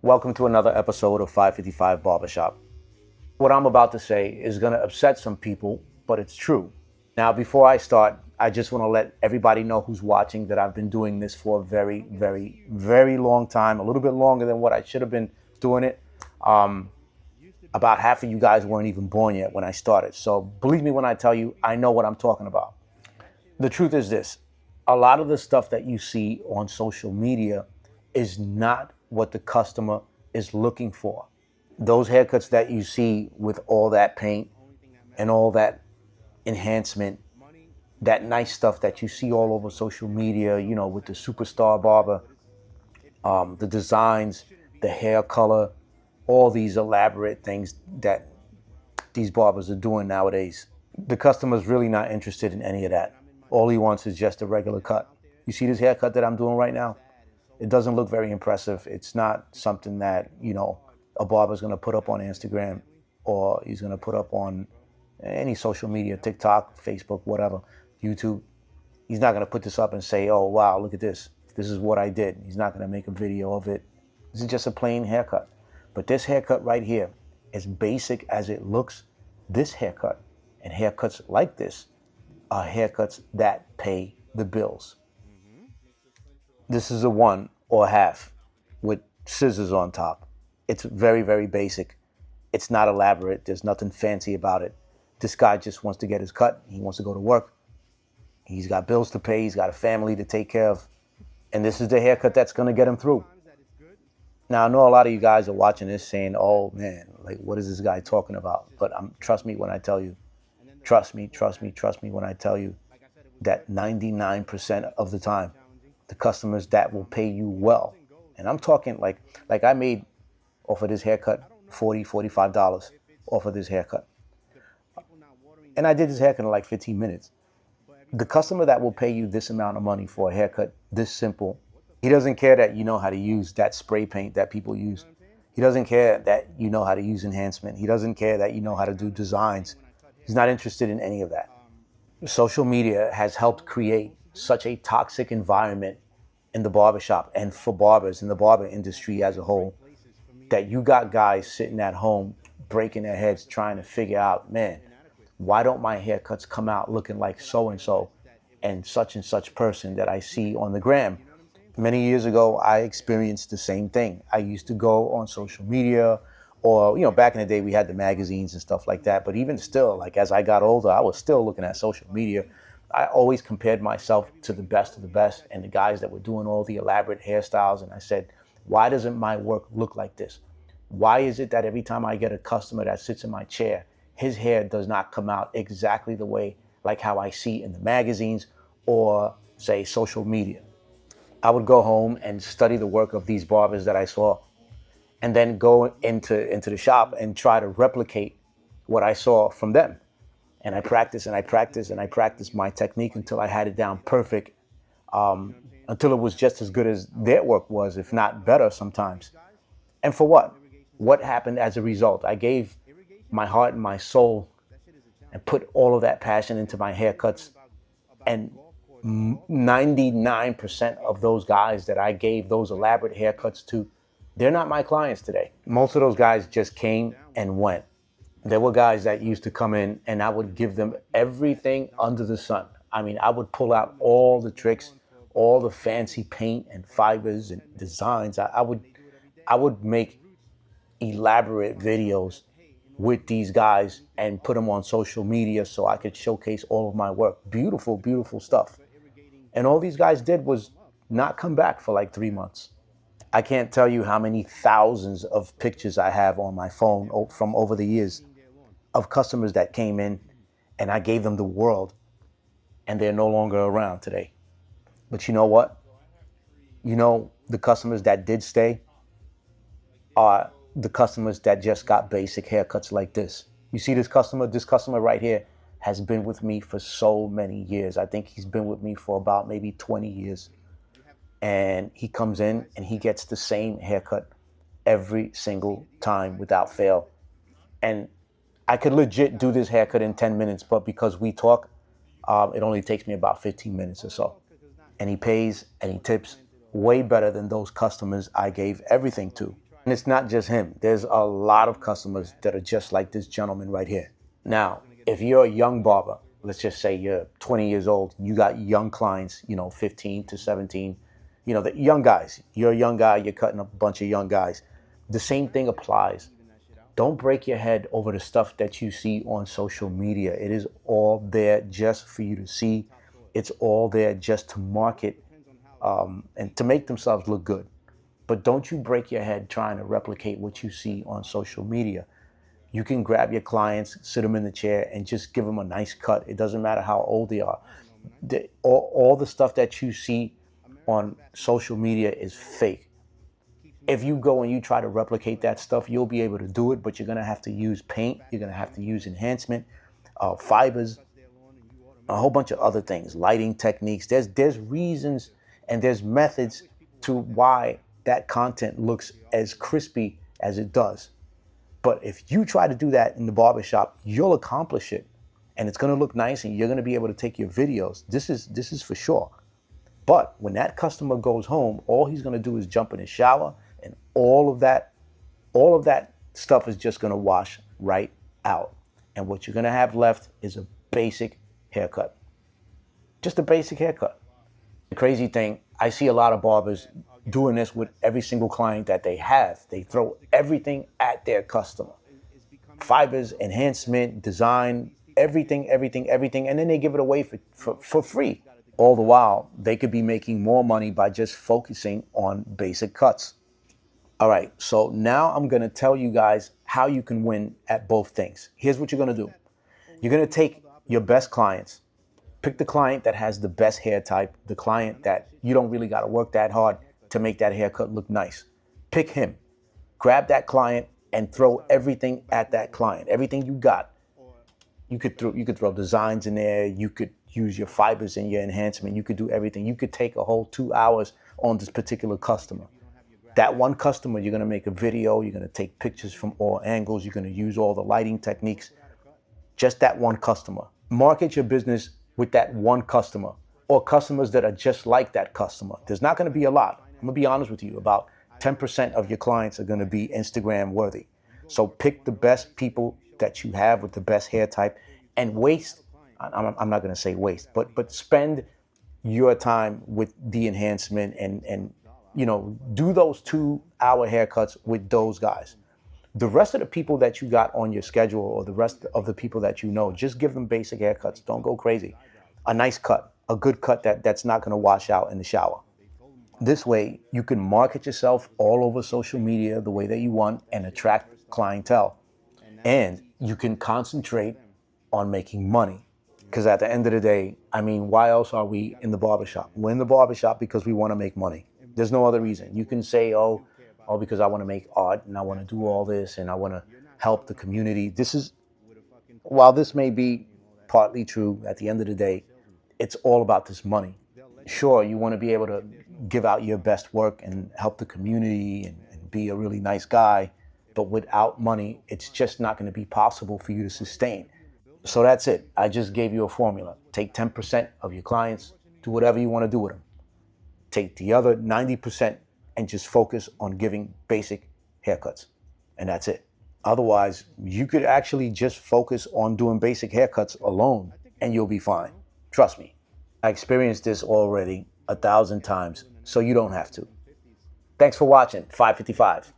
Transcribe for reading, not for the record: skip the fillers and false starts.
Welcome to another episode of 555 Barbershop. What I'm about to say is going to upset some people, but it's true. Now, before I start, I just want to let everybody know who's watching that I've been doing this for a very, very, very long time, a little bit longer than what I should have been doing it. About half of you guys weren't even born yet when I started. So believe me when I tell you, I know what I'm talking about. The truth is this. A lot of the stuff that you see on social media is not what the customer is looking for. Those haircuts that you see with all that paint and all that enhancement, that nice stuff that you see all over social media, you know, with the superstar barber, the designs, the hair color, all these elaborate things that these barbers are doing nowadays. The customer's really not interested in any of that. All he wants is just a regular cut. You see this haircut that I'm doing right now? It doesn't look very impressive. It's not something that, you know, a barber's going to put up on Instagram or he's going to put up on any social media, TikTok, Facebook, whatever, YouTube. He's not going to put this up and say, oh, wow, look at this. This is what I did. He's not going to make a video of it. This is just a plain haircut. But this haircut right here, as basic as it looks, this haircut and haircuts like this are haircuts that pay the bills. This is a 1 or half with scissors on top. It's very, very basic. It's not elaborate. There's nothing fancy about it. This guy just wants to get his cut. He wants to go to work. He's got bills to pay. He's got a family to take care of. And this is the haircut that's going to get him through. Now, I know a lot of you guys are watching this saying, oh, man, like, what is this guy talking about? But trust me when I tell you, trust me when I tell you that 99% of the time, the customers that will pay you well, and I'm talking like I made off of this haircut $40, $45 off of this haircut. And I did this haircut in like 15 minutes. The customer that will pay you this amount of money for a haircut this simple, he doesn't care that you know how to use that spray paint that people use. He doesn't care that you know how to use enhancement. He doesn't care that you know how to do designs. He's not interested in any of that. Social media has helped create such a toxic environment in the barbershop and for barbers in the barber industry as a whole that you got guys sitting at home breaking their heads trying to figure out, man, why don't my haircuts come out looking like so-and-so and such person that I see on the gram? Many years ago, I experienced the same thing. I used to go on social media or, you know, back in the day, we had the magazines and stuff like that. But even still, like as I got older, I was still looking at social media. I always compared myself to the best of the best and the guys that were doing all the elaborate hairstyles. And I said, why doesn't my work look like this? Why is it that every time I get a customer that sits in my chair, his hair does not come out exactly the way like how I see in the magazines or say social media? I would go home and study the work of these barbers that I saw and then go into the shop and try to replicate what I saw from them. And I practiced and I practiced and I practiced my technique until I had it down perfect, until it was just as good as their work was, if not better sometimes. And for what? What happened as a result? I gave my heart and my soul and put all of that passion into my haircuts. And 99% of those guys that I gave those elaborate haircuts to, they're not my clients today. Most of those guys just came and went. There were guys that used to come in and I would give them everything under the sun. I mean, I would pull out all the tricks, all the fancy paint and fibers and designs. I would make elaborate videos with these guys and put them on social media so I could showcase all of my work. Beautiful, beautiful stuff. And all these guys did was not come back for like 3 months. I can't tell you how many thousands of pictures I have on my phone from over the years of customers that came in and I gave them the world and they're no longer around today. But you know what? You know, the customers that did stay are the customers that just got basic haircuts like this. You see this customer right here has been with me for so many years. I think he's been with me for about maybe 20 years. And he comes in and he gets the same haircut every single time without fail. And I could legit do this haircut in 10 minutes, but because we talk, it only takes me about 15 minutes or so. And he pays and he tips way better than those customers I gave everything to. And it's not just him. There's a lot of customers that are just like this gentleman right here. Now, if you're a young barber, let's just say you're 20 years old, you got young clients, 15 to 17, the young guys. You're a young guy, you're cutting up a bunch of young guys. The same thing applies. Don't break your head over the stuff that you see on social media. It is all there just for you to see. It's all there just to market and to make themselves look good. But don't you break your head trying to replicate what you see on social media. You can grab your clients, sit them in the chair, and just give them a nice cut. It doesn't matter how old they are. All the stuff that you see on social media is fake. If you go and you try to replicate that stuff, you'll be able to do it, but you're going to have to use paint. You're going to have to use enhancement, fibers, a whole bunch of other things, lighting techniques. There's reasons and there's methods to why that content looks as crispy as it does. But if you try to do that in the barbershop, you'll accomplish it. And it's going to look nice and you're going to be able to take your videos. This is for sure. But when that customer goes home, all he's going to do is jump in his shower and all of that stuff is just going to wash right out. And what you're going to have left is a basic haircut. Just a basic haircut. The crazy thing, I see a lot of barbers doing this with every single client that they have. They throw everything at their customer. Fibers, enhancement, design, everything, and then they give it away for free. All the while, they could be making more money by just focusing on basic cuts. All right, so now I'm gonna tell you guys how you can win at both things. Here's what you're gonna do. You're gonna take your best clients, pick the client that has the best hair type, the client that you don't really gotta work that hard to make that haircut look nice. Pick him, grab that client and throw everything at that client, everything you got. You could throw designs in there. You could use your fibers and your enhancement. You could do everything. You could take a whole 2 hours on this particular customer. That one customer, you're going to make a video. You're going to take pictures from all angles. You're going to use all the lighting techniques. Just that one customer. Market your business with that one customer or customers that are just like that customer. There's not going to be a lot. I'm going to be honest with you. About 10% of your clients are going to be Instagram worthy. So pick the best people that you have with the best hair type and I'm not going to say waste, but spend your time with the enhancement and do those 2 hour haircuts with those guys. The rest of the people that you got on your schedule or the rest of the people that just give them basic haircuts. Don't go crazy. A nice cut, a good cut that's not going to wash out in the shower. This way, you can market yourself all over social media the way that you want and attract clientele. And you can concentrate on making money. Because at the end of the day, why else are we in the barbershop? We're in the barbershop because we want to make money. There's no other reason. You can say, because I want to make art and I want to do all this and I want to help the community. While this may be partly true, at the end of the day, it's all about this money. Sure, you want to be able to give out your best work and help the community and be a really nice guy. But without money, it's just not going to be possible for you to sustain. So that's it. I just gave you a formula. Take 10% of your clients, do whatever you want to do with them. Take the other 90% and just focus on giving basic haircuts. And that's it. Otherwise, you could actually just focus on doing basic haircuts alone and you'll be fine. Trust me. I experienced this already 1,000 times, so you don't have to. Thanks for watching 555.